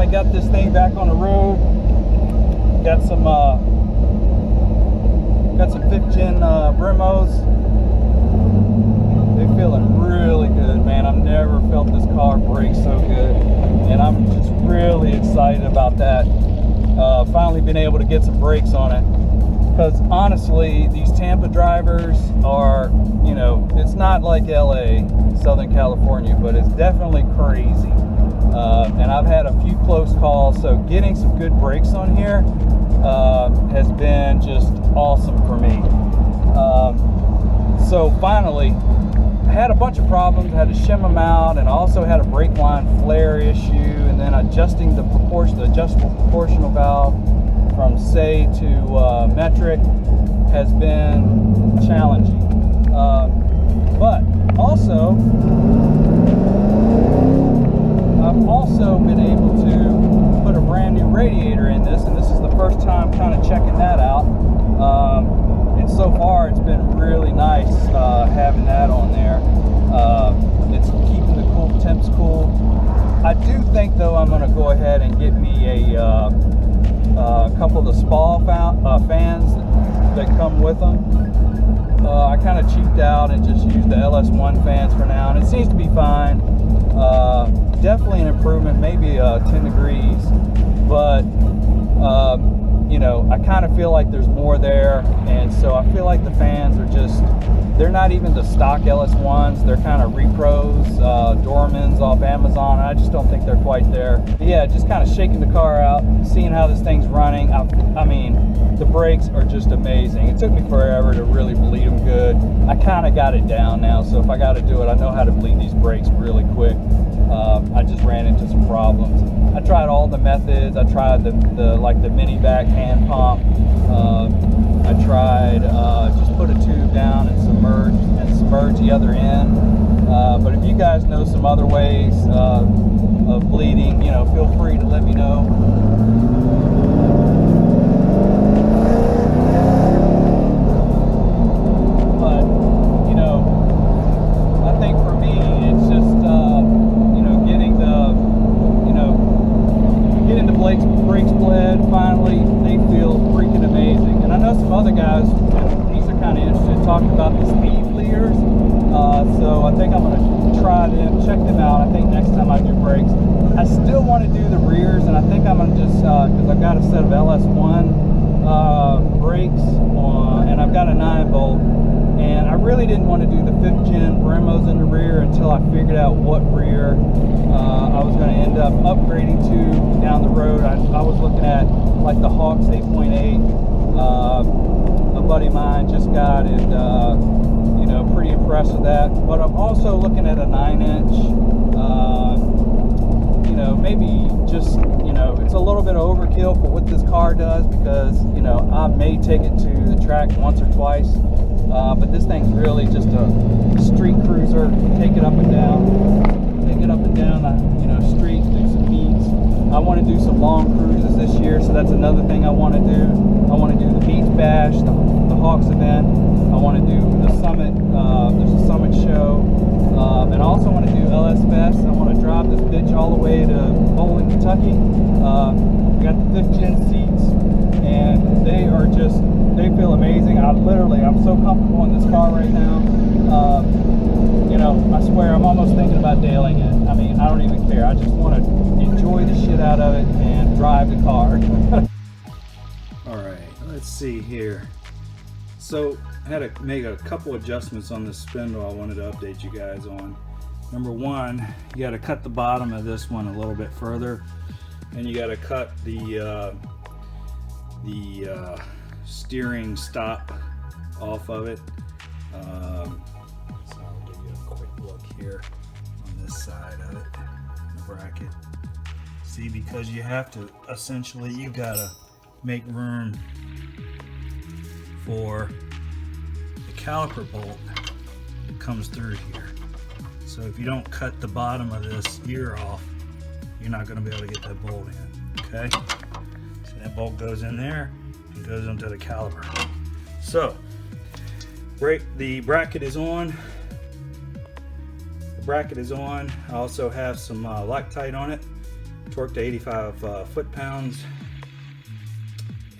finally got this thing back on the road. Got some 5th gen Bremos. They're feeling really good, man. I've never felt this car brake so good, and I'm just really excited about that. Finally been able to get some brakes on it, because honestly, these Tampa drivers are, you know, it's not like LA, Southern California, but it's definitely crazy. And I've had a few close calls, so getting some good brakes on here has been just awesome for me. So finally, I had a bunch of problems. I had to shim them out, and I also had a brake line flare issue, and then adjusting the adjustable proportional valve from say to metric has been challenging. But also, I've also been able to put a brand new radiator in this, and this is the first time kind of checking that out. And so far, it's been really nice having that on there. It's keeping the temps cool. I do think, though, I'm going to go ahead and get me a couple of the SPA fans that come with them. I kind of cheaped out and just used the LS1 fans for now, and it seems to be fine. Definitely an improvement, maybe 10 degrees, but you know, I kind of feel like there's more there, and so I feel like the fans are just, they're not even the stock LS1s, they're kind of repros, Dormans off Amazon. I just don't think they're quite there. But yeah, just kind of shaking the car out, seeing how this thing's running. I mean, the brakes are just amazing. It took me forever to really bleed them good. I kind of got it down now, so if I got to do it, I know how to bleed these brakes really quick. I just ran into some problems. I tried all the methods. I tried the mini back hand pump. I tried just put a tube down and submerge the other end. But if you guys know some other ways of bleeding, you know, feel free to let me know. But you know, I think for me, it's just getting the brakes bled finally. They feel freaking amazing. And I know some other guys, these are kind of interested, talking about the speed leaders. So I think I'm going to try them, check them out. I think next time I do brakes, I still want to do the rears, and I think I'm going to just, because I've got a set of LS1 brakes on, and I've got a 9-bolt, and I really didn't want to do the 5th gen Bremos in the rear until I figured out what rear I was going to end up upgrading to down the road. I was looking at like the Hawks 8.8. A buddy of mine just got, and you know, pretty impressed with that. But I'm also looking at a 9-inch. You know, maybe just, you know, it's a little bit of overkill for what this car does, because, you know, I may take it to the track once or twice. But this thing's really just a street cruiser. Take it up and down. You know, streets, do some beats. I want to do some long cruises this year, so that's another thing I want to do. I want to do the Beach Bash, the Hawks event. I want to do the Summit. There's a Summit show, and I also want to do LS Fest. I want to drive this bitch all the way to Bowling, Kentucky. We got the 5th gen seats, and they feel amazing. I'm so comfortable in this car right now. You know, I swear I'm almost thinking about dailing it. I mean, I don't even care. I just want to enjoy the shit out of it and drive the car. All right, let's see here. So I had to make a couple adjustments on this spindle I wanted to update you guys on. Number one, you got to cut the bottom of this one a little bit further, and you got to cut the steering stop off of it. So I'll give you a quick look here on this side of it, the bracket. See, because you have to, essentially, you gotta make room for the caliper bolt that comes through here. So if you don't cut the bottom of this ear off, you're not going to be able to get that bolt in. Okay, so that bolt goes in there and goes into the caliper. So the bracket is on. The bracket is on. I also have some Loctite on it to torque to 85 foot-pounds,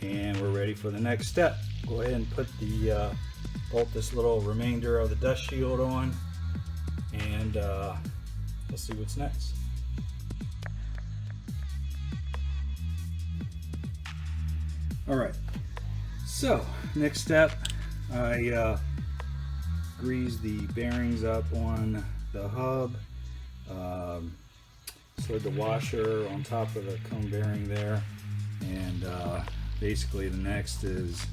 and we're ready for the next step. Go ahead and put the bolt this little remainder of the dust shield on, and let's see what's next. All right, so next step, I greased the bearings up on the hub, slid the washer on top of the cone bearing there, and basically the next is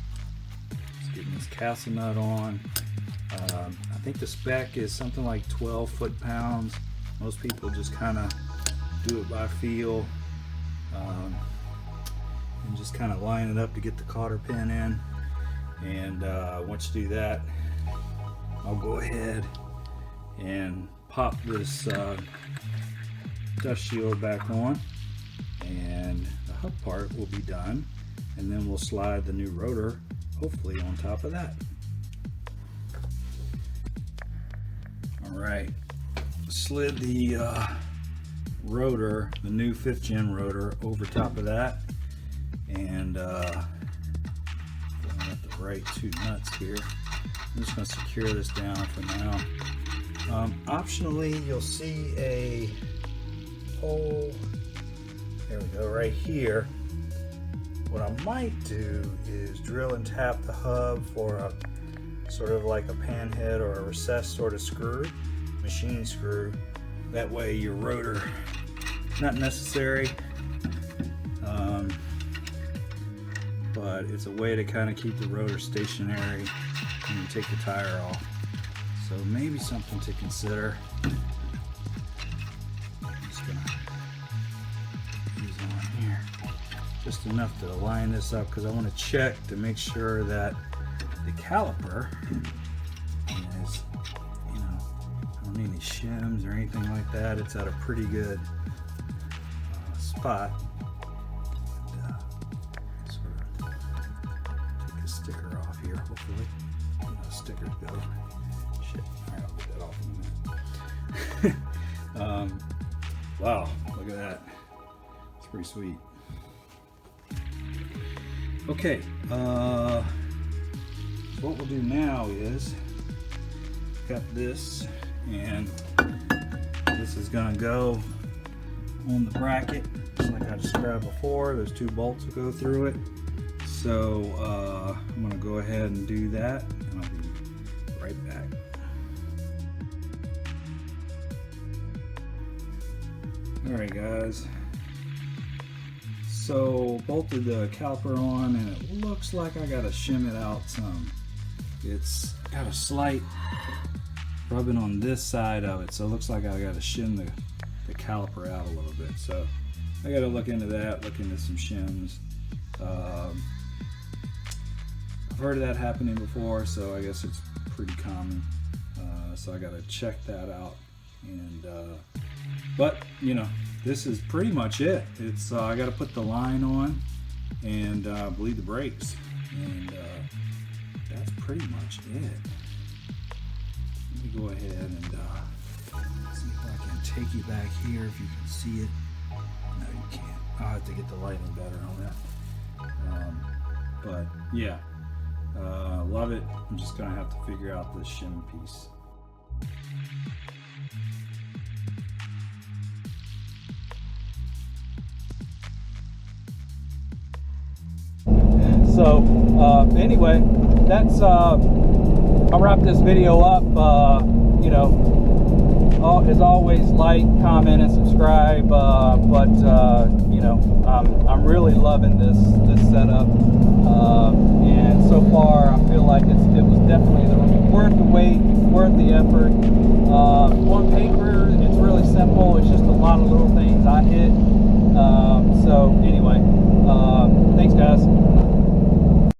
getting this castle nut on. I think the spec is something like 12 foot-pounds. Most people just kind of do it by feel, and just kind of line it up to get the cotter pin in. And once you do that, I'll go ahead and pop this dust shield back on, and the hub part will be done, and then we'll slide the new rotor hopefully on top of that. All right, slid the rotor, the new 5th gen rotor, over top of that, and got the right 2 nuts here. I'm just going to secure this down for now. Optionally, you'll see a hole, there we go, right here. What I might do is drill and tap the hub for a sort of like a panhead or a recessed sort of screw, machine screw. That way your rotor, not necessary, but it's a way to kind of keep the rotor stationary when you take the tire off. So maybe something to consider. I'm just gonna use on here just enough to line this up, because I want to check to make sure that the caliper is, you know, I don't need any shims or anything like that. It's at a pretty good spot. And, sort of take the sticker off here, hopefully. Stickers go. Shit, alright, I'll get that off in a minute. Wow, look at that. It's pretty sweet. Okay, so what we'll do now is cut this, and this is gonna go on the bracket just like I described before. There's 2 bolts that go through it. So I'm gonna go ahead and do that, and I'll be right back. Alright guys, so bolted the caliper on, and it looks like I gotta shim it out some. It's got a slight rubbing on this side of it, so it looks like I gotta shim the caliper out a little bit. So I gotta look into that, look into some shims. I've heard of that happening before, so I guess it's pretty common. So I gotta check that out. And but you know, this is pretty much it. It's I gotta put the line on and bleed the brakes, and that's pretty much it. Let me go ahead and see if I can take you back here if you can see it. No, you can't. I'll have to get the lighting better on that. But yeah, love it. I'm just gonna have to figure out this shim piece. So anyway, that's I'll wrap this video up. You know, as always, like, comment, and subscribe. But you know, I'm really loving this setup, and so far I feel like it was definitely